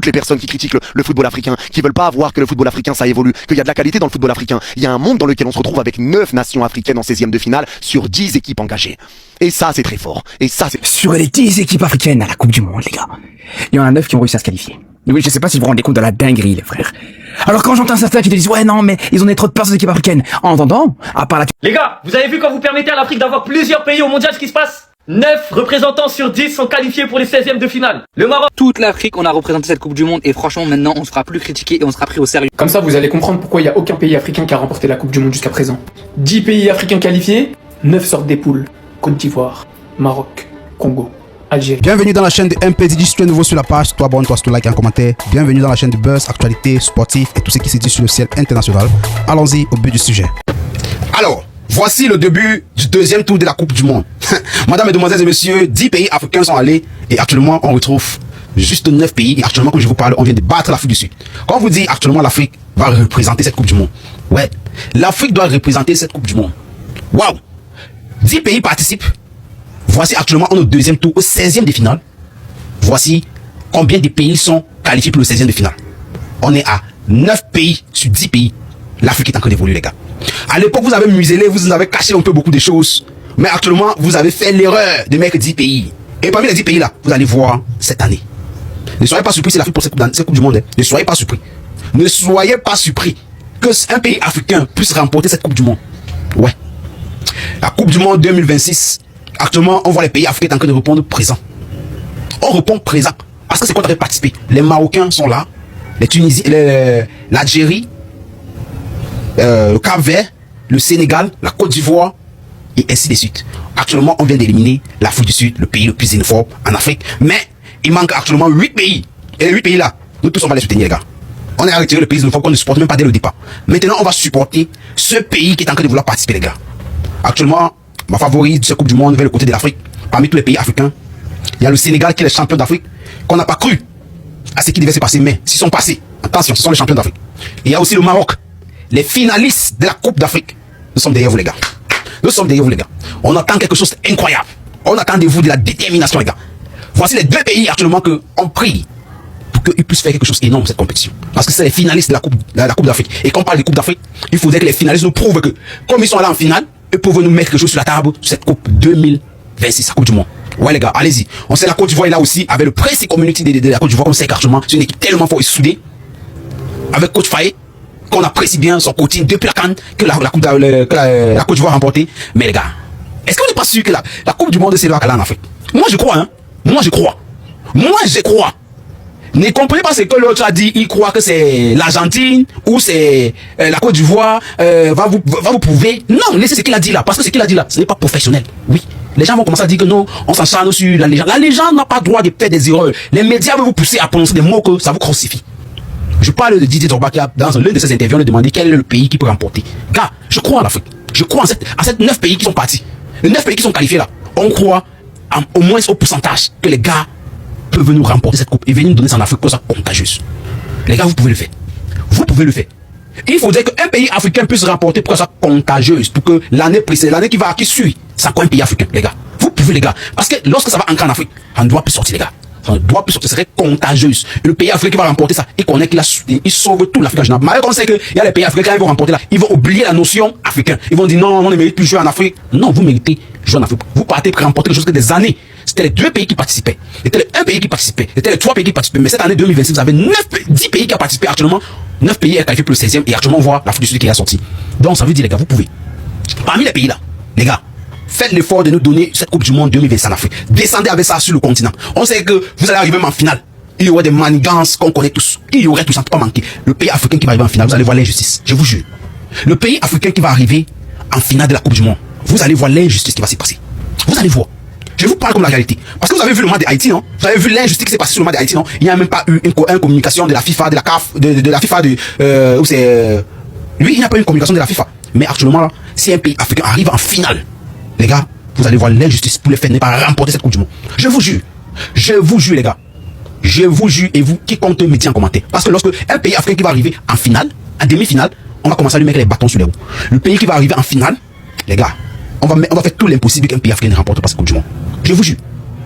toutes les personnes qui critiquent le football africain, qui veulent pas voir que le football africain ça évolue, qu'il y a de la qualité dans le football africain. Il y a un monde dans lequel on se retrouve avec 9 nations africaines en 16e de finale sur 10 équipes engagées. Et ça, c'est très fort. Et ça, c'est... Sur les 10 équipes africaines à la Coupe du Monde, les gars, il y en a 9 qui ont réussi à se qualifier. Et oui, je sais pas si vous vous rendez compte de la dinguerie, les frères. Alors quand j'entends certains qui te disent « Ouais, non, mais ils ont donné trop de place aux équipes africaines », en entendant, à part la... Les gars, vous avez vu quand vous permettez à l'Afrique d'avoir plusieurs pays au mondial ce qui se passe? 9 représentants sur 10 sont qualifiés pour les 16e de finale. Le Maroc... Toute l'Afrique, on a représenté cette Coupe du Monde et franchement, maintenant, on sera plus critiqué et on sera pris au sérieux. Comme ça, vous allez comprendre pourquoi il n'y a aucun pays africain qui a remporté la Coupe du Monde jusqu'à présent. 10 pays africains qualifiés, 9 sortent des poules. Côte d'Ivoire, Maroc, Congo, Algérie. Bienvenue dans la chaîne de MPDJ. Si tu es nouveau sur la page, toi abonne-toi, si tu likes et un commentaire. Bienvenue dans la chaîne de Buzz, actualité, sportif et tout ce qui se dit sur le ciel international. Allons-y au but du sujet. Alors, voici le début du deuxième tour de la Coupe du Monde. Madame, mesdemoiselles et messieurs, 10 pays africains sont allés et actuellement on retrouve juste 9 pays. Et actuellement, comme je vous parle, on vient de battre l'Afrique du Sud. Quand on vous dit actuellement l'Afrique va représenter cette Coupe du Monde, ouais, l'Afrique doit représenter cette Coupe du Monde. Waouh! 10 pays participent. Voici actuellement on est au deuxième tour, au 16e de finale. Voici combien de pays sont qualifiés pour le 16e de finale. On est à 9 pays sur 10 pays. L'Afrique est en train d'évoluer, les gars. À l'époque, vous avez muselé, vous avez caché un peu beaucoup de choses. Mais actuellement, vous avez fait l'erreur de mettre 10 pays. Et parmi les 10 pays là, vous allez voir cette année. Ne soyez pas surpris, c'est l'Afrique pour cette coupe du Monde. Ne soyez pas surpris. Ne soyez pas surpris que un pays africain puisse remporter cette Coupe du Monde. Ouais. La Coupe du Monde 2026, actuellement, on voit les pays africains en train de répondre présent. On répond présent. Parce que c'est quoi qui a participé? Les Marocains sont là, les Tunisiens, l'Algérie, le Cap-Vert, le Sénégal, la Côte d'Ivoire, et ainsi de suite. Actuellement, on vient d'éliminer l'Afrique du Sud, le pays le plus xénophobe en Afrique. Mais il manque actuellement 8 pays. Et les 8 pays là, nous tous on va les soutenir, les gars. On a retiré le pays xénophobe qu'on ne supporte même pas dès le départ. Maintenant, on va supporter ce pays qui est en train de vouloir participer, les gars. Actuellement, ma favorite de cette Coupe du Monde vers le côté de l'Afrique, parmi tous les pays africains, il y a le Sénégal qui est le champion d'Afrique, qu'on n'a pas cru à ce qui devait se passer, mais s'ils sont passés, attention, ce sont les champions d'Afrique. Et il y a aussi le Maroc, les finalistes de la Coupe d'Afrique. Nous sommes derrière vous, les gars. Nous sommes derrière vous, les gars. On attend quelque chose d'incroyable. On attend de vous de la détermination, les gars. Voici les 2 pays actuellement que on prie pour qu'ils puissent faire quelque chose d'énorme cette compétition. Parce que c'est les finalistes de la Coupe d'Afrique. Et quand on parle de Coupe d'Afrique, il faudrait que les finalistes nous prouvent que, comme ils sont là en finale, ils peuvent nous mettre quelque chose sur la table sur cette Coupe 2026, la Coupe du Monde. Ouais, les gars, allez-y. On sait la Côte d'Ivoire est là aussi, avec le Presse Community de la Côte d'Ivoire, comme c'est actuellement. C'est une équipe tellement forte et soudée. Avec Coach Faye, qu'on apprécie bien son coaching depuis la CAN, que la Côte d'Ivoire a remporté. Mais les gars, est-ce qu'on n'est pas sûr que la Coupe du Monde c'est là en Afrique? Moi, je crois, hein. Moi, je crois. Moi, je crois. Ne comprenez pas ce que l'autre a dit, il croit que c'est l'Argentine ou c'est la Côte d'Ivoire va vous prouver. Non, laissez ce qu'il a dit là, parce que ce qu'il a dit là, ce n'est pas professionnel. Oui, les gens vont commencer à dire que non, on s'acharne sur la légende. La légende n'a pas droit de faire des erreurs. Les médias vont vous pousser à prononcer des mots que ça vous crucifie. Je parle de Didier Drogba qui a, dans l'une de ses interviews, on a demandé quel est le pays qui peut remporter. Gars, je crois en l'Afrique. Je crois en cette 9 pays qui sont partis. Les 9 pays qui sont qualifiés là, on croit au moins au pourcentage que les gars peuvent nous remporter cette coupe et venir nous donner ça en Afrique pour ça contagieuse. Les gars, vous pouvez le faire. Vous pouvez le faire. Il faudrait qu'un pays africain puisse remporter pour ça contagieuse, pour que l'année précédente, l'année qui suit, ça quoi un pays africain, les gars. Vous pouvez, les gars. Parce que lorsque ça va entrer en Afrique, on ne doit plus sortir, les gars. On doit plus sortir, ce serait contagieuse. Et le pays africain qui va remporter ça, il connaît qu'il a soutenu, il sauve tout l'Afrique en général. Malgré qu'on sait qu'il y a les pays africains qui vont remporter là, ils vont oublier la notion africaine. Ils vont dire non, on ne mérite plus jouer en Afrique. Non, vous méritez jouer en Afrique. Vous partez pour remporter quelque chose que des années. C'était les 2 pays qui participaient. C'était les 1 pays qui participait. C'était les 3 pays qui participaient. Mais cette année 2026, vous avez 10 pays qui ont participé actuellement. 9 pays est qualifié pour le 16e et actuellement on voit l'Afrique du Sud qui est sorti. Donc ça veut dire les gars, vous pouvez. Parmi les pays là, les gars, faites l'effort de nous donner cette Coupe du Monde 2026 en Afrique. Descendez avec ça sur le continent. On sait que vous allez arriver même en finale. Il y aurait des manigances qu'on connaît tous. Il y aurait tout ça, pas manquer. Le pays africain qui va arriver en finale, vous allez voir l'injustice. Je vous jure. Le pays africain qui va arriver en finale de la Coupe du Monde, vous allez voir l'injustice qui va se passer. Vous allez voir. Je vous parle comme la réalité. Parce que vous avez vu le match d'Haïti, non? Vous avez vu l'injustice qui s'est passée sur le match d'Haïti, non? Il n'y a même pas eu une communication de la FIFA, de la CAF, de la FIFA, où c'est... Lui, il n'y a pas eu une communication de la FIFA. Mais actuellement, là, si un pays africain arrive en finale, les gars, vous allez voir l'injustice pour les faire ne pas remporter cette Coupe du Monde. Je vous jure. Je vous jure, les gars. Je vous jure, et vous, quiconque me dit en commentaire. Parce que lorsque un pays africain qui va arriver en finale, en demi-finale, on va commencer à lui mettre les bâtons sur les roues. Le pays qui va arriver en finale, les gars, on va faire tout l'impossible qu'un pays africain ne remporte pas cette Coupe du Monde. Je vous jure.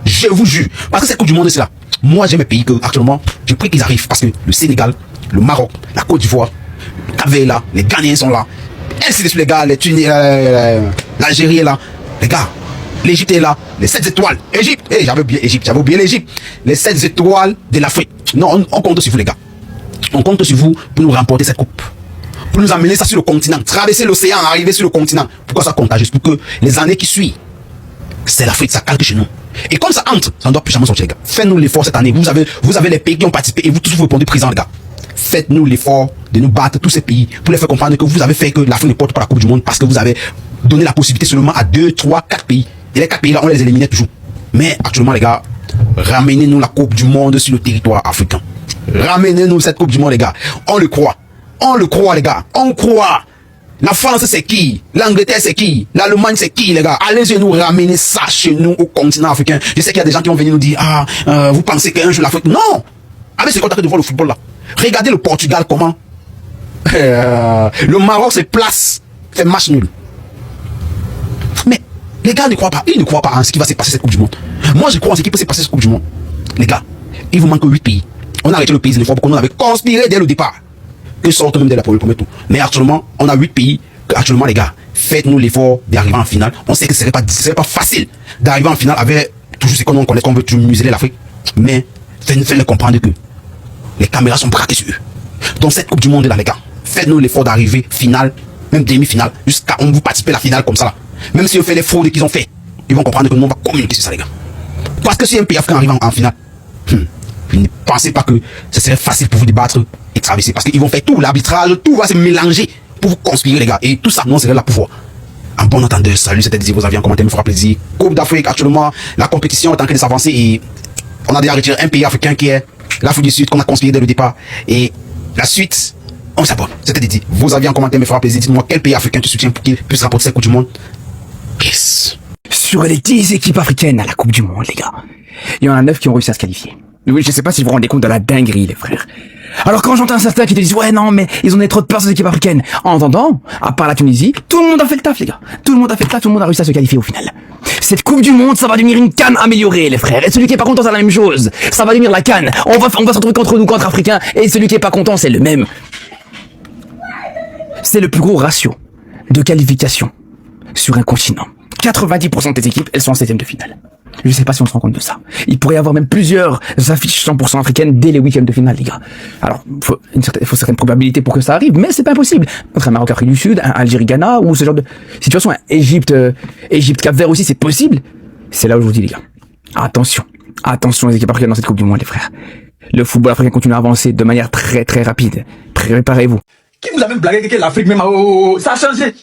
Je vous jure. Parce que cette Coupe du Monde, c'est là. Moi, j'ai mes pays que, actuellement, j'ai pris qu'ils arrivent parce que le Sénégal, le Maroc, la Côte d'Ivoire, le Cap-Vert là, les Ghanéens sont là. Ainsi de suite, les gars, l'Algérie est là. Les gars, l'Égypte est là. Les 7 étoiles. Égypte. J'avais oublié l'Égypte. Les 7 étoiles de l'Afrique. Non, on compte sur vous, les gars. On compte sur vous pour nous remporter cette coupe. Pour nous amener ça sur le continent. Traverser l'océan, arriver sur le continent. Pourquoi ça compte? Juste pour que les années qui suivent, c'est l'Afrique, ça calque chez nous. Et comme ça entre, ça ne doit plus jamais sortir, les gars. Faites-nous l'effort cette année. Vous avez les pays qui ont participé et vous tous vous répondez présent, les gars. Faites-nous l'effort de nous battre tous ces pays pour les faire comprendre que vous avez fait que l'Afrique ne porte pas la Coupe du Monde parce que vous avez donné la possibilité seulement à 2, 3, 4 pays. Et les 4 pays là, on les éliminait toujours. Mais actuellement, les gars, ramenez-nous la Coupe du Monde sur le territoire africain. Ramenez-nous cette Coupe du Monde, les gars. On le croit. On le croit, les gars. On croit. La France, c'est qui? L'Angleterre, c'est qui? L'Allemagne, c'est qui, les gars? Allez-y nous ramener ça chez nous au continent africain. Je sais qu'il y a des gens qui vont venir nous dire, vous pensez qu'un jour l'Afrique... Non! Avec ce contact de voir le football là. Regardez le Portugal, comment? Le Maroc, c'est place. C'est match nul. Mais les gars ne croient pas. Ils ne croient pas en ce qui va se passer cette Coupe du Monde. Moi, je crois en ce qui peut se passer cette Coupe du Monde. Les gars, il vous manque 8 pays. On a arrêté le pays une fois parce qu'on avait conspiré dès le départ. Que sortent même dès la première tour. Mais actuellement, on a 8 pays. Actuellement, les gars, faites-nous l'effort d'arriver en finale. On sait que ce serait pas facile d'arriver en finale avec toujours ce qu'on connaît, qu'on veut toujours museler l'Afrique. Mais faites-nous comprendre que les caméras sont braquées sur eux. Dans cette Coupe du Monde là, les gars, faites-nous l'effort d'arriver finale, même demi-finale, jusqu'à on vous participer à la finale comme ça là. Même si on fait les fraudes qu'ils ont fait, ils vont comprendre que nous on va communiquer sur ça, les gars. Parce que si un pays africain arrive en finale, ne pensez pas que ce serait facile pour vous débattre et traverser. Parce qu'ils vont faire tout, l'arbitrage, tout va se mélanger pour vous conspirer, les gars. Et tout ça, non, c'est là pour voir. En bon entendeur, salut, c'était Désir, vos avis en commentaire, me fera plaisir. Coupe d'Afrique, actuellement, la compétition est en train de s'avancer et on a déjà retiré un pays africain qui est l'Afrique du Sud, qu'on a conspiré dès le départ. Et la suite, on s'abonne. C'était Didi. Vos avis en commentaire me fera plaisir. Dites-moi quel pays africain tu soutiens pour qu'il puisse rapporter cette Coupe du Monde. Yes. Sur les 10 équipes africaines à la Coupe du Monde, les gars, il y en a 9 qui ont réussi à se qualifier. Oui, je sais pas si vous vous rendez compte de la dinguerie, les frères. Alors quand j'entends certains qui te disent, ouais, non, mais ils ont des trop de peur, ces équipes africaines. En entendant, à part la Tunisie, tout le monde a fait le taf, les gars. Tout le monde a fait le taf, tout le monde a réussi à se qualifier au final. Cette Coupe du Monde, ça va devenir une CAN améliorée, les frères. Et celui qui est pas content, c'est la même chose. Ça va devenir la CAN. On va se retrouver contre nous, contre Africains. Et celui qui est pas content, c'est le même. C'est le plus gros ratio de qualification sur un continent. 90% des équipes, elles sont en 16e de finale. Je sais pas si on se rend compte de ça. Il pourrait y avoir même plusieurs affiches 100% africaines dès les week-ends de finale, les gars. Alors, faut une certaine probabilité pour que ça arrive, mais c'est pas impossible. Entre un Maroc, Afrique du Sud, un Algérie, Ghana, ou ce genre de situation, Égypte, Cap-Vert aussi, c'est possible. C'est là où je vous dis, les gars. Attention. Attention les équipes africaines dans cette Coupe du Monde, les frères. Le football africain continue à avancer de manière très très rapide. Préparez-vous. Qui vous a même blagué que l'Afrique même ça a changé.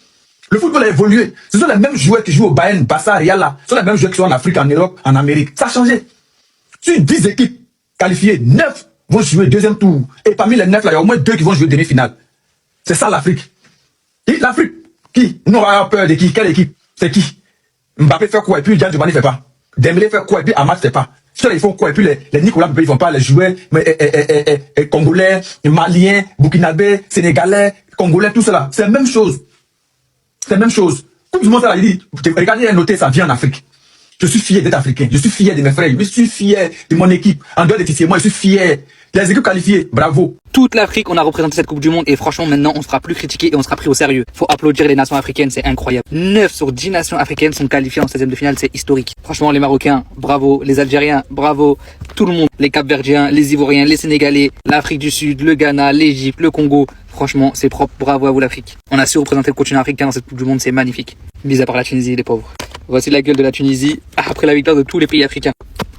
Le football a évolué. Ce sont les mêmes joueurs qui jouent au Bayern, Barça, Real là. Ce sont les mêmes joueurs qui sont en Afrique, en Europe, en Amérique. Ça a changé. Sur 10 équipes qualifiées, 9 vont jouer deuxième tour. Et parmi les 9 là, il y a au moins 2 qui vont jouer demi-finale. C'est ça l'Afrique. Et l'Afrique, qui? Nous on va avoir peur de qui? Quelle équipe? C'est qui? Mbappé fait quoi et puis Dian Djumani fait pas. Dembélé fait quoi et puis Ahmad fait pas. Ceux-là ils font quoi et puis les Nicolas Pepe ils font pas. Les joueurs congolais, maliens, burkinabés, sénégalais, congolais, tout cela. C'est la même chose. C'est la même chose. Tout le monde ça, il dit, regardez, il a noté, ça vient en Afrique. Je suis fier d'être africain. Je suis fier de mes frères. Je suis fier de mon équipe. En dehors de Tissier, moi, je suis fier. Les équipes qualifiées, bravo. Toute l'Afrique, on a représenté cette Coupe du Monde et franchement, maintenant, on sera plus critiqué et on sera pris au sérieux. Faut applaudir les nations africaines, c'est incroyable. 9 sur 10 nations africaines sont qualifiées en 16e de finale, c'est historique. Franchement, les Marocains, bravo. Les Algériens, bravo. Tout le monde. Les Cap-Verdiens, les Ivoiriens, les Sénégalais, l'Afrique du Sud, le Ghana, l'Égypte, le Congo. Franchement, c'est propre. Bravo à vous l'Afrique. On a su représenter le continent africain dans cette Coupe du Monde, c'est magnifique. Mis à part la Tunisie, les pauvres. Voici la gueule de la Tunisie après la victoire de tous les pays africains.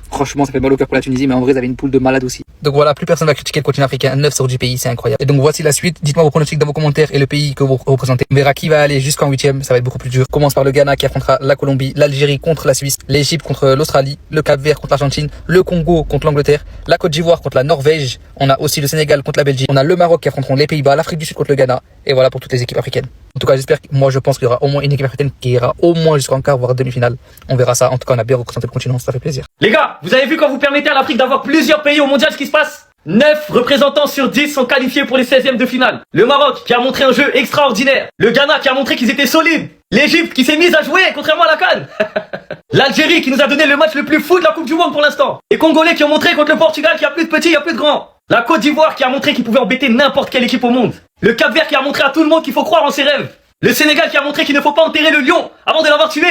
Franchement, ça fait mal au cœur pour la Tunisie, mais en vrai, ils avaient une poule de malades aussi. Donc voilà, plus personne va critiquer le continent africain. 9 sur 10 pays, c'est incroyable. Et donc voici la suite. Dites-moi vos pronostics dans vos commentaires et le pays que vous représentez. On verra qui va aller jusqu'en 8e. Ça va être beaucoup plus dur. On commence par le Ghana qui affrontera la Colombie, l'Algérie contre la Suisse, l'Égypte contre l'Australie, le Cap-Vert contre l'Argentine, le Congo contre l'Angleterre, la Côte d'Ivoire contre la Norvège. On a aussi le Sénégal contre la Belgique. On a le Maroc qui affronteront les Pays-Bas, l'Afrique du Sud contre le Ghana. Et voilà pour toutes les équipes africaines. En tout cas, moi je pense qu'il y aura au moins une équipe africaine qui ira au moins jusqu'en quart, voire demi-finale. On verra ça. En tout cas, on a bien représenté le continent, ça fait plaisir. Les gars, vous avez vu quand vous permettez à l'Afrique d'avoir plusieurs pays au mondial ce qui se passe? 9 représentants sur 10 sont qualifiés pour les 16e de finale. Le Maroc qui a montré un jeu extraordinaire. Le Ghana qui a montré qu'ils étaient solides. L'Égypte qui s'est mise à jouer contrairement à la CAN. L'Algérie qui nous a donné le match le plus fou de la Coupe du Monde pour l'instant. Les Congolais qui ont montré contre le Portugal qu'il n'y a plus de petits, il n'y a plus de grands. La Côte d'Ivoire qui a montré qu'il pouvait embêter n'importe quelle équipe au monde. Le Cap-Vert qui a montré à tout le monde qu'il faut croire en ses rêves. Le Sénégal qui a montré qu'il ne faut pas enterrer le lion avant de l'avoir tué.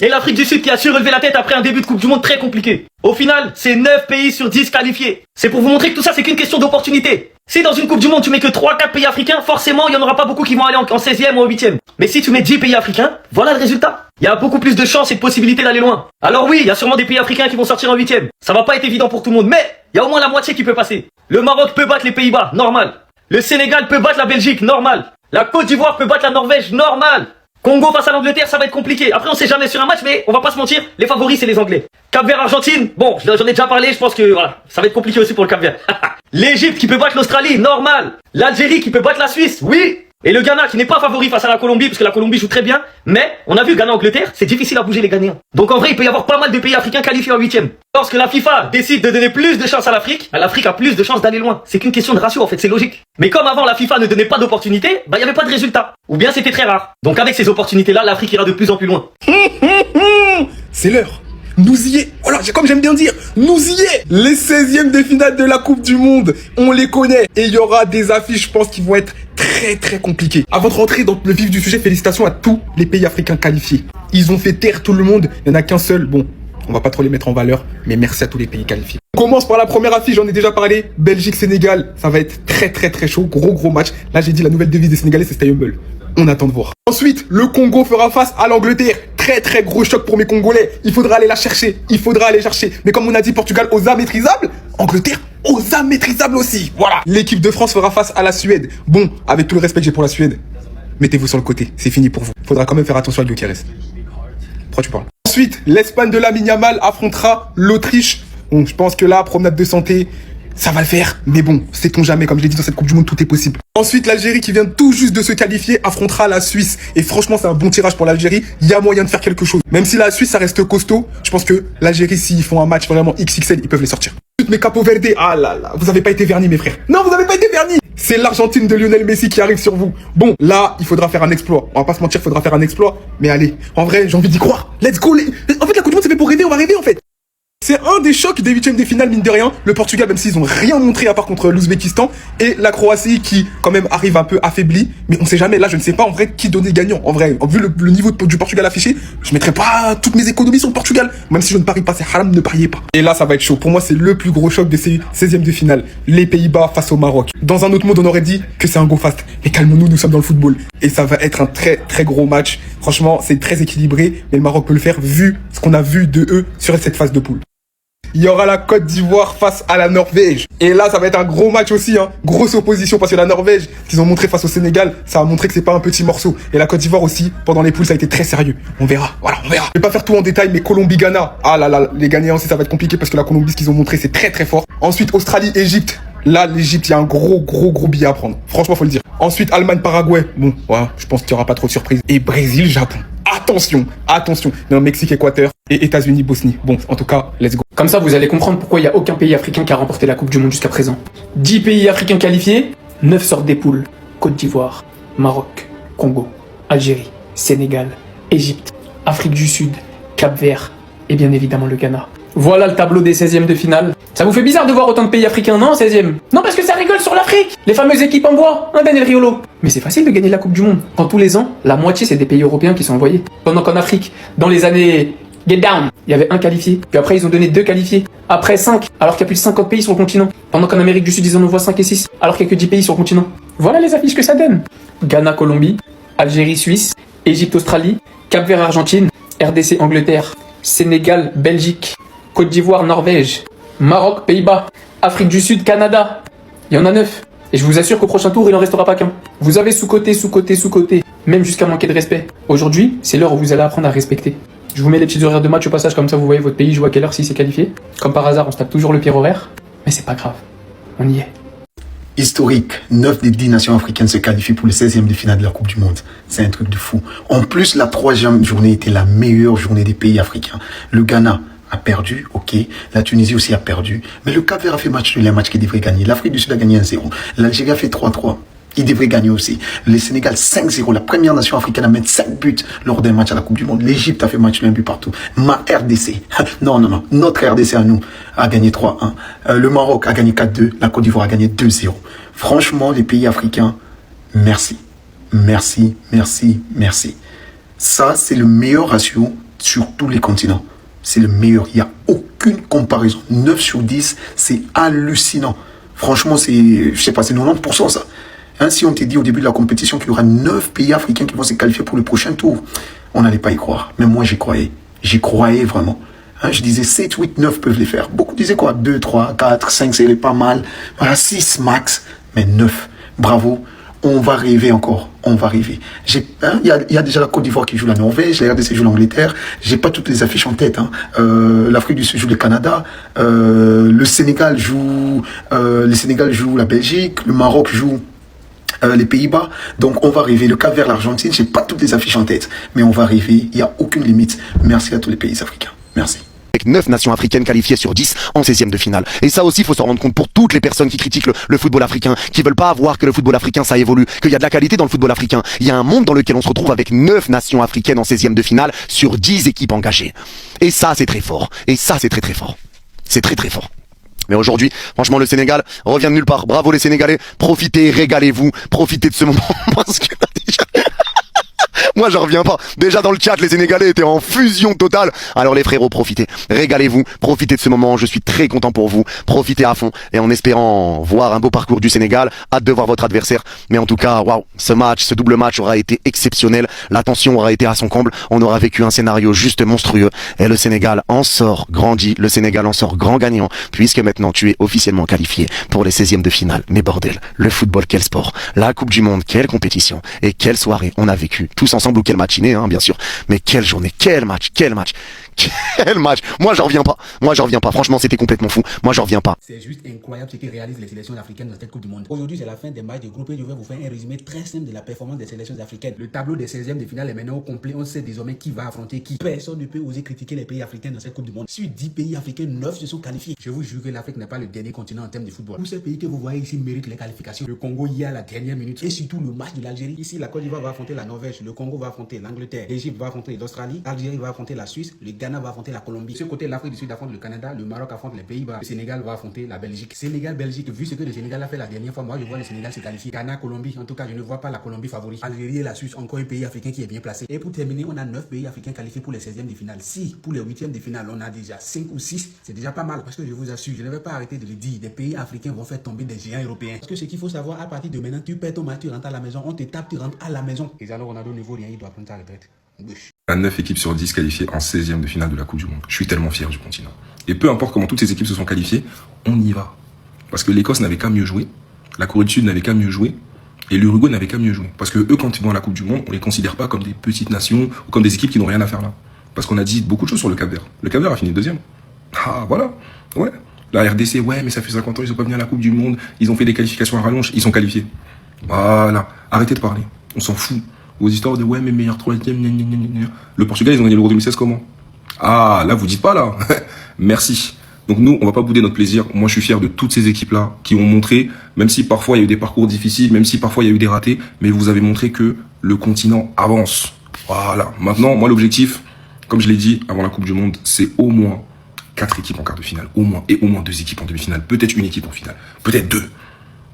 Et l'Afrique du Sud qui a su relever la tête après un début de Coupe du Monde très compliqué. Au final, c'est 9 pays sur 10 qualifiés. C'est pour vous montrer que tout ça, c'est qu'une question d'opportunité. Si dans une Coupe du Monde, tu mets que 3-4 pays africains, forcément, il n'y en aura pas beaucoup qui vont aller en 16e ou en 8e. Mais si tu mets 10 pays africains, voilà le résultat. Il y a beaucoup plus de chances et de possibilités d'aller loin. Alors oui, il y a sûrement des pays africains qui vont sortir en 8e. Ça va pas être évident pour tout le monde, mais il y a au moins la moitié qui peut passer. Le Maroc peut battre les Pays-Bas, normal. Le Sénégal peut battre la Belgique, normal. La Côte d'Ivoire peut battre la Norvège, normal. Congo face à l'Angleterre, ça va être compliqué. Après, on sait jamais sur un match, mais on va pas se mentir, les favoris, c'est les Anglais. Cap-Vert, Argentine, bon, j'en ai déjà parlé, je pense que voilà, ça va être compliqué aussi pour le Cap-Vert. L'Égypte qui peut battre l'Australie, normal. L'Algérie qui peut battre la Suisse, oui. Et le Ghana qui n'est pas favori face à la Colombie, parce que la Colombie joue très bien, mais on a vu Ghana-Angleterre, c'est difficile à bouger les Ghanéens. Donc en vrai, il peut y avoir pas mal de pays africains qualifiés en 8e. Lorsque la FIFA décide de donner plus de chance à l'Afrique, l'Afrique a plus de chances d'aller loin. C'est qu'une question de ratio en fait, c'est logique. Mais comme avant la FIFA ne donnait pas d'opportunités, bah il y avait pas de résultat. Ou bien c'était très rare. Donc avec ces opportunités-là, l'Afrique ira de plus en plus loin. C'est l'heure. Nous y est. Voilà, comme j'aime bien dire, nous y est. Les 16e de finale de la Coupe du Monde, on les connaît. Et il y aura des affiches, je pense, qui vont être très compliquées. Avant de rentrer dans le vif du sujet, félicitations à tous les pays africains qualifiés. Ils ont fait taire tout le monde. Il n'y en a qu'un seul. Bon, on va pas trop les mettre en valeur, mais merci à tous les pays qualifiés. On commence par la première affiche, j'en ai déjà parlé. Belgique-Sénégal, ça va être très chaud. Gros match. Là, j'ai dit la nouvelle devise des Sénégalais, c'est Stay Humble. On attend de voir. Ensuite, le Congo fera face à l'Angleterre. Très gros choc pour mes Congolais. Il faudra aller la chercher. Mais comme on a dit, Portugal aux âmes maîtrisables, Angleterre aux âmes maîtrisables aussi. Voilà. L'équipe de France fera face à la Suède. Bon, avec tout le respect que j'ai pour la Suède, mettez-vous sur le côté. C'est fini pour vous. Faudra quand même faire attention à Gyökeres. Pourquoi tu parles? Ensuite, l'Espagne de Lamine Yamal affrontera l'Autriche. Bon, je pense que là, promenade de santé, ça va le faire, mais bon, sait-on jamais, comme je l'ai dit dans cette Coupe du Monde, tout est possible. Ensuite, l'Algérie qui vient tout juste de se qualifier affrontera la Suisse. Et franchement, c'est un bon tirage pour l'Algérie, il y a moyen de faire quelque chose. Même si la Suisse, ça reste costaud, je pense que l'Algérie, s'ils font un match vraiment XXL, ils peuvent les sortir. Ensuite, mes Capo Verde, ah là là, vous avez pas été vernis mes frères. Non, vous avez pas été vernis. C'est l'Argentine de Lionel Messi qui arrive sur vous. Bon, là, il faudra faire un exploit. On va pas se mentir, il faudra faire un exploit. Mais allez, en vrai, j'ai envie d'y croire. Let's go. En fait, la Coupe du Monde, c'est fait pour rêver, on va rêver en fait. C'est un des chocs des 8e de finale, mine de rien. Le Portugal, même s'ils ont rien montré à part contre l'Ouzbékistan. Et la Croatie qui, quand même, arrive un peu affaiblie. Mais on sait jamais. Là, je ne sais pas en vrai qui donner gagnant. En vrai, vu le niveau du Portugal affiché, je mettrai pas toutes mes économies sur le Portugal. Même si je ne parie pas, c'est haram, ne pariez pas. Et là, ça va être chaud. Pour moi, c'est le plus gros choc de ces 16e de finale. Les Pays-Bas face au Maroc. Dans un autre monde, on aurait dit que c'est un go fast. Mais calmons-nous, nous sommes dans le football. Et ça va être un très gros match. Franchement, c'est très équilibré. Mais le Maroc peut le faire vu ce qu'on a vu de eux sur cette phase de poule. Il y aura la Côte d'Ivoire face à la Norvège. Et là, ça va être un gros match aussi, hein. Grosse opposition parce que la Norvège, qu'ils ont montré face au Sénégal, ça a montré que c'est pas un petit morceau. Et la Côte d'Ivoire aussi, pendant les poules, ça a été très sérieux. On verra. Voilà, on verra. Je vais pas faire tout en détail, mais Colombie-Ghana. Ah là là, les Ghanéens aussi, ça va être compliqué parce que la Colombie, ce qu'ils ont montré, c'est très fort. Ensuite, Australie-Égypte. Là, l'Égypte, il y a un gros billet à prendre. Franchement, faut le dire. Ensuite, Allemagne-Paraguay. Bon, voilà, je pense qu'il y aura pas trop de surprises. Et Brésil-Japon. Attention. Non, Mexique-Équateur et États-Unis-Bosnie. Bon, en tout cas, let's go. Comme ça, vous allez comprendre pourquoi il n'y a aucun pays africain qui a remporté la Coupe du Monde jusqu'à présent. 10 pays africains qualifiés, 9 sortent des poules. Côte d'Ivoire, Maroc, Congo, Algérie, Sénégal, Égypte, Afrique du Sud, Cap-Vert et bien évidemment le Ghana. Voilà le tableau des 16e de finale. Ça vous fait bizarre de voir autant de pays africains, non, 16e? Non, parce que ça rigole sur l'Afrique. Les fameuses équipes en bois, hein, Daniel Riolo. Mais c'est facile de gagner la Coupe du Monde. Quand tous les ans, la moitié c'est des pays européens qui sont envoyés. Pendant qu'en Afrique, dans les années Get Down, il y avait un qualifié. Puis après, ils ont donné 2 qualifiés. Après 5, alors qu'il y a plus de 50 pays sur le continent. Pendant qu'en Amérique du Sud, ils en envoient 5 et 6, alors qu'il n'y a que 10 pays sur le continent. Voilà les affiches que ça donne. Ghana, Colombie, Algérie, Suisse, Égypte, Australie, Cap-Vert, Argentine, RDC, Angleterre, Sénégal, Belgique, Côte d'Ivoire, Norvège, Maroc, Pays-Bas, Afrique du Sud, Canada. Il y en a 9. Et je vous assure qu'au prochain tour, il n'en restera pas qu'un. Vous avez sous-coté, même jusqu'à manquer de respect. Aujourd'hui, c'est l'heure où vous allez apprendre à respecter. Je vous mets les petits horaires de match au passage, comme ça vous voyez votre pays joue à quelle heure s'il s'est qualifié. Comme par hasard, on se tape toujours le pire horaire. Mais c'est pas grave, on y est. Historique, 9 des 10 nations africaines se qualifient pour le 16e de finale de la Coupe du Monde. C'est un truc de fou. En plus, la 3e journée était la meilleure journée des pays africains. Le Ghana a perdu, ok. La Tunisie aussi a perdu. Mais le Cap-Vert a fait match nul, un match qu'il devrait gagner. L'Afrique du Sud a gagné 1-0. L'Algérie a fait 3-3. Ils devraient gagner aussi. Le Sénégal 5-0, la première nation africaine à mettre 5 buts lors d'un match à la Coupe du Monde. L'Égypte a fait match un but partout. Ma RDC, non, notre RDC à nous a gagné 3-1. Le Maroc a gagné 4-2. La Côte d'Ivoire a gagné 2-0. Franchement, les pays africains, merci. Merci, merci, merci. Ça, c'est le meilleur ratio sur tous les continents. C'est le meilleur. Il n'y a aucune comparaison. 9 sur 10, c'est hallucinant. Franchement, c'est, je sais pas, c'est 90% ça. Hein, si on t'a dit au début de la compétition qu'il y aura 9 pays africains qui vont se qualifier pour le prochain tour, on n'allait pas y croire. Mais moi, j'y croyais. J'y croyais vraiment. Hein, je disais 7, 8, 9 peuvent les faire. Beaucoup disaient quoi? 2, 3, 4, 5, c'est pas mal. Voilà, 6 max. Mais 9. Bravo. On va rêver encore. On va rêver. Il y a déjà la Côte d'Ivoire qui joue la Norvège, la RDC joue l'Angleterre. J'ai pas toutes les affiches en tête. Hein. L'Afrique du Sud joue le Canada. Le Sénégal joue la Belgique. Le Maroc joue les Pays-Bas. Donc on va rêver. Le Cap-Vert, l'Argentine. J'ai pas toutes les affiches en tête, mais on va rêver. Il y a aucune limite. Merci à tous les pays africains. Merci. Avec 9 nations africaines qualifiées sur 10 en 16e de finale. Et ça aussi, il faut s'en rendre compte pour toutes les personnes qui critiquent le football africain, qui veulent pas voir que le football africain, ça évolue, qu'il y a de la qualité dans le football africain. Il y a un monde dans lequel on se retrouve avec 9 nations africaines en 16e de finale sur 10 équipes engagées. Et ça, c'est très fort. Et ça, c'est très très fort. C'est très très fort. Mais aujourd'hui, franchement, le Sénégal revient de nulle part. Bravo les Sénégalais. Profitez, régalez-vous. Profitez de ce moment. Parce que déjà... Moi, j'en reviens pas. Déjà dans le chat, les Sénégalais étaient en fusion totale. Alors les frérots, profitez. Régalez-vous. Profitez de ce moment. Je suis très content pour vous. Profitez à fond. Et en espérant voir un beau parcours du Sénégal. Hâte de voir votre adversaire. Mais en tout cas, waouh, ce double match aura été exceptionnel. La tension aura été à son comble. On aura vécu un scénario juste monstrueux. Et le Sénégal en sort grandi. Le Sénégal en sort grand gagnant. Puisque maintenant, tu es officiellement qualifié pour les 16e de finale. Mais bordel, le football, quel sport. La Coupe du Monde, quelle compétition. Et quelle soirée on a vécu tous ensemble, ou quelle matinée, hein, bien sûr. Mais quelle journée, quel match. Quel match. Moi, j'en reviens pas. Franchement, c'était complètement fou. Moi, j'en reviens pas. C'est juste incroyable ce que réalisent les sélections africaines dans cette Coupe du Monde. Aujourd'hui, c'est la fin des matchs de groupe et je vais vous faire un résumé très simple de la performance des sélections africaines. Le tableau des 16e de finale est maintenant au complet. On sait désormais qui va affronter qui. Personne ne peut oser critiquer les pays africains dans cette Coupe du Monde. Sur 10 pays africains, 9 se sont qualifiés. Je vous jure que l'Afrique n'est pas le dernier continent en termes de football. Tous ces pays que vous voyez ici méritent les qualifications. Le Congo y est à la dernière minute. Et surtout le match de l'Algérie. Ici, la Côte d'Ivoire va affronter la Norvège. Le Congo va affronter l'Angleterre. L'Égypte va affronter l'Australie. L'Algérie va affronter la Suisse. Le Ghana va affronter la Colombie. De ce côté, l'Afrique du Sud affronte le Canada, le Maroc affronte les Pays-Bas, le Sénégal va affronter la Belgique. Sénégal-Belgique, vu ce que le Sénégal a fait la dernière fois, moi je vois le Sénégal se qualifier. Ghana, Colombie, en tout cas, je ne vois pas la Colombie favori. Algérie et la Suisse, encore un pays africain qui est bien placé. Et pour terminer, on a 9 pays africains qualifiés pour les 16e de finale. Si pour les 8e de finale, on a déjà 5 ou 6, c'est déjà pas mal. Parce que je vous assure, je ne vais pas arrêter de le dire, des pays africains vont faire tomber des géants européens. Parce que ce qu'il faut savoir, à partir de maintenant, tu perds ton match, tu rentres à la maison, on te tape, tu rentres à la maison. Et alors, on a au niveau rien, il doit prendre sa retraite. À 9 équipes sur 10 qualifiées en 16e de finale de la Coupe du Monde. Je suis tellement fier du continent. Et peu importe comment toutes ces équipes se sont qualifiées, on y va. Parce que l'Écosse n'avait qu'à mieux jouer, la Corée du Sud n'avait qu'à mieux jouer, et l'Uruguay n'avait qu'à mieux jouer. Parce que eux, quand ils vont à la Coupe du Monde, on les considère pas comme des petites nations ou comme des équipes qui n'ont rien à faire là. Parce qu'on a dit beaucoup de choses sur le Cap-Vert. Le Cap-Vert a fini 2e. Ah, voilà. Ouais. La RDC, ouais, mais ça fait 50 ans, ils sont pas venus à la Coupe du Monde, ils ont fait des qualifications à rallonge, ils sont qualifiés. Voilà. Arrêtez de parler. On s'en fout. Vos histoires de ouais mais meilleur 3e, le Portugal ils ont gagné l'Euro 2016 comment? Ah là vous dites pas là. Merci. Donc nous on va pas bouder notre plaisir. Moi je suis fier de toutes ces équipes là qui ont montré, même si parfois il y a eu des parcours difficiles, même si parfois il y a eu des ratés, mais vous avez montré que le continent avance. Voilà. Maintenant moi l'objectif, comme je l'ai dit avant la Coupe du Monde, c'est au moins 4 équipes en quart de finale, au moins, et au moins 2 équipes en demi-finale, peut-être une équipe en finale, peut-être 2.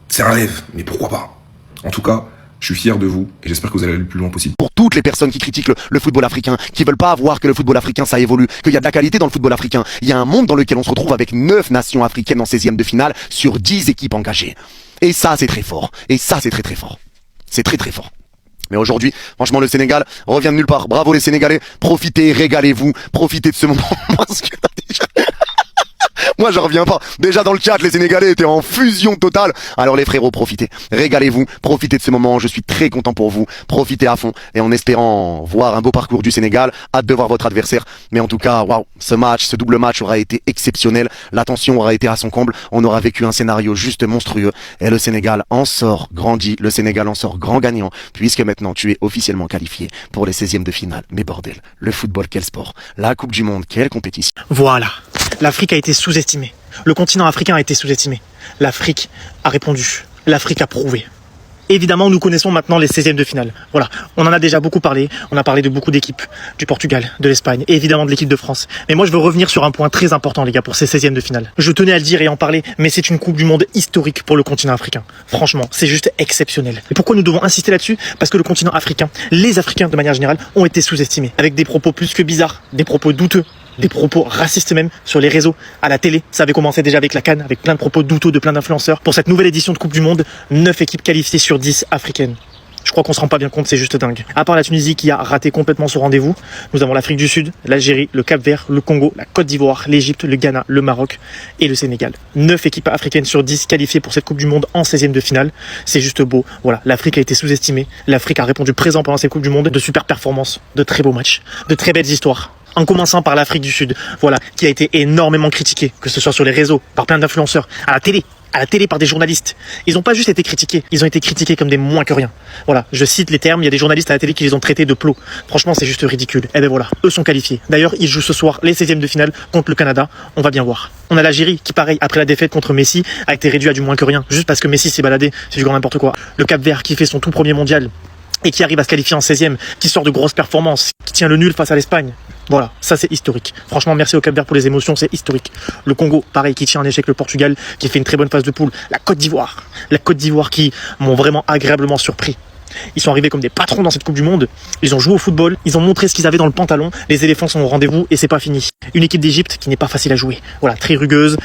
C'est un rêve, mais pourquoi pas? En tout cas, je suis fier de vous et j'espère que vous allez aller le plus loin possible. Pour toutes les personnes qui critiquent le football africain, qui veulent pas voir que le football africain ça évolue, qu'il y a de la qualité dans le football africain. Il y a un monde dans lequel on se retrouve avec 9 nations africaines en 16e de finale sur 10 équipes engagées. Et ça c'est très fort. Et ça c'est très très fort. C'est très très fort. Mais aujourd'hui, franchement, le Sénégal revient de nulle part. Bravo les Sénégalais. Profitez, régalez-vous. Profitez de ce moment. Parce que déjà... Moi, j'en reviens pas. Déjà dans le chat, les Sénégalais étaient en fusion totale. Alors les frérots, profitez. Régalez-vous. Profitez de ce moment. Je suis très content pour vous. Profitez à fond. Et en espérant voir un beau parcours du Sénégal. Hâte de voir votre adversaire. Mais en tout cas, waouh, ce double match aura été exceptionnel. La tension aura été à son comble. On aura vécu un scénario juste monstrueux. Et le Sénégal en sort grandi. Le Sénégal en sort grand gagnant. Puisque maintenant, tu es officiellement qualifié pour les 16e de finale. Mais bordel, le football, quel sport. La Coupe du Monde, quelle compétition. Voilà. L'Afrique a été sous-estimée. Le continent africain a été sous-estimé. L'Afrique a répondu. L'Afrique a prouvé. Évidemment, nous connaissons maintenant les 16e de finale. Voilà, on en a déjà beaucoup parlé. On a parlé de beaucoup d'équipes, du Portugal, de l'Espagne et évidemment de l'équipe de France. Mais moi, je veux revenir sur un point très important, les gars, pour ces 16e de finale. Je tenais à le dire et en parler, mais c'est une Coupe du Monde historique pour le continent africain. Franchement, c'est juste exceptionnel. Et pourquoi nous devons insister là-dessus? Parce que le continent africain, les Africains de manière générale, ont été sous-estimés. Avec des propos plus que bizarres, des propos douteux, des propos racistes même sur les réseaux, à la télé. Ça avait commencé déjà avec la CAN, avec plein de propos douteux de plein d'influenceurs. Pour cette nouvelle édition de Coupe du Monde, 9 équipes qualifiées sur 10 africaines. Je crois qu'on se rend pas bien compte, c'est juste dingue. À part la Tunisie qui a raté complètement ce rendez-vous, nous avons l'Afrique du Sud, l'Algérie, le Cap-Vert, le Congo, la Côte d'Ivoire, l'Égypte, le Ghana, le Maroc et le Sénégal. 9 équipes africaines sur 10 qualifiées pour cette Coupe du Monde en 16e de finale. C'est juste beau. Voilà, l'Afrique a été sous-estimée. L'Afrique a répondu présent pendant cette Coupe du Monde. De super performances, de très beaux matchs, de très belles histoires. En commençant par l'Afrique du Sud, voilà, qui a été énormément critiquée, que ce soit sur les réseaux, par plein d'influenceurs, à la télé par des journalistes. Ils n'ont pas juste été critiqués, ils ont été critiqués comme des moins que rien. Voilà, je cite les termes, il y a des journalistes à la télé qui les ont traités de plots. Franchement, c'est juste ridicule. Et ben voilà, eux sont qualifiés. D'ailleurs, ils jouent ce soir les 16e de finale contre le Canada, on va bien voir. On a l'Algérie qui, pareil, après la défaite contre Messi, a été réduit à du moins que rien, juste parce que Messi s'est baladé, c'est du grand n'importe quoi. Le Cap-Vert qui fait son tout premier mondial et qui arrive à se qualifier en 16e, qui sort de grosses performances, qui tient le nul face à l'Espagne. Voilà, ça c'est historique. Franchement, merci au Cap-Vert pour les émotions, c'est historique. Le Congo, pareil, qui tient en échec le Portugal, qui fait une très bonne phase de poule. La Côte d'Ivoire qui m'ont vraiment agréablement surpris. Ils sont arrivés comme des patrons dans cette Coupe du Monde. Ils ont joué au football, ils ont montré ce qu'ils avaient dans le pantalon. Les éléphants sont au rendez-vous et c'est pas fini. Une équipe d'Égypte qui n'est pas facile à jouer. Voilà, très rugueuse,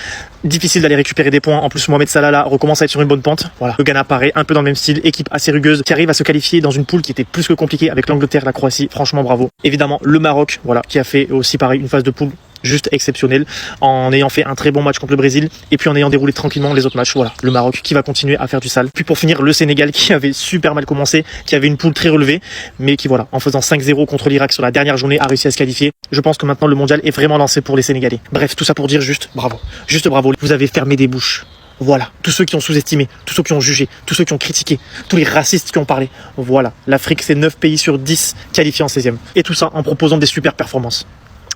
difficile d'aller récupérer des points. En plus, Mohamed Salah là recommence à être sur une bonne pente. Voilà, le Ghana pareil, un peu dans le même style, équipe assez rugueuse qui arrive à se qualifier dans une poule qui était plus que compliquée avec l'Angleterre, la Croatie. Franchement, bravo. Évidemment, le Maroc, voilà, qui a fait aussi pareil une phase de poule juste exceptionnel en ayant fait un très bon match contre le Brésil et puis en ayant déroulé tranquillement les autres matchs. Voilà, le Maroc qui va continuer à faire du sale. Puis pour finir, le Sénégal qui avait super mal commencé, qui avait une poule très relevée, mais qui voilà, en faisant 5-0 contre l'Irak sur la dernière journée, a réussi à se qualifier. Je pense que maintenant le mondial est vraiment lancé pour les Sénégalais. Bref, tout ça pour dire juste bravo. Juste bravo. Vous avez fermé des bouches. Voilà, tous ceux qui ont sous-estimé, tous ceux qui ont jugé, tous ceux qui ont critiqué, tous les racistes qui ont parlé. Voilà, l'Afrique c'est 9 pays sur 10 qualifiés en 16e. Et tout ça en proposant des super performances.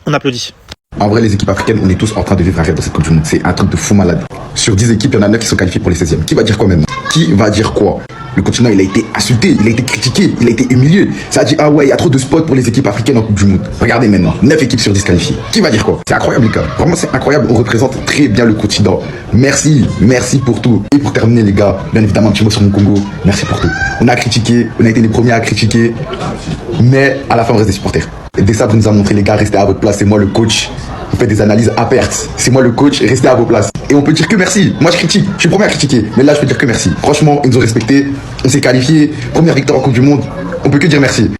On applaudit. En vrai, les équipes africaines, on est tous en train de vivre un rêve dans cette Coupe du Monde. C'est un truc de fou malade. Sur 10 équipes, il y en a 9 qui sont qualifiées pour les 16e. Qui va dire quoi même? Qui va dire quoi? Le continent, il a été insulté, il a été critiqué, il a été humilié. Ça a dit, ah ouais, il y a trop de spots pour les équipes africaines en Coupe du Monde. Regardez maintenant, 9 équipes sur 10 qualifiées. Qui va dire quoi? C'est incroyable, les gars. Vraiment, c'est incroyable. On représente très bien le continent. Merci, merci pour tout. Et pour terminer, les gars, bien évidemment, un petit mot sur mon Congo. Merci pour tout. On a critiqué, on a été les premiers à critiquer. Mais à la fin, on reste des supporters. Et Desabre nous a montré, les gars, restez à votre place. C'est moi le coach. Vous faites des analyses à perte. C'est moi le coach, restez à vos places. Et on peut dire que merci. Moi je critique, je suis le premier à critiquer. Mais là je peux dire que merci. Franchement, ils nous ont respectés. On s'est qualifiés. Première victoire en Coupe du Monde. On peut que dire merci.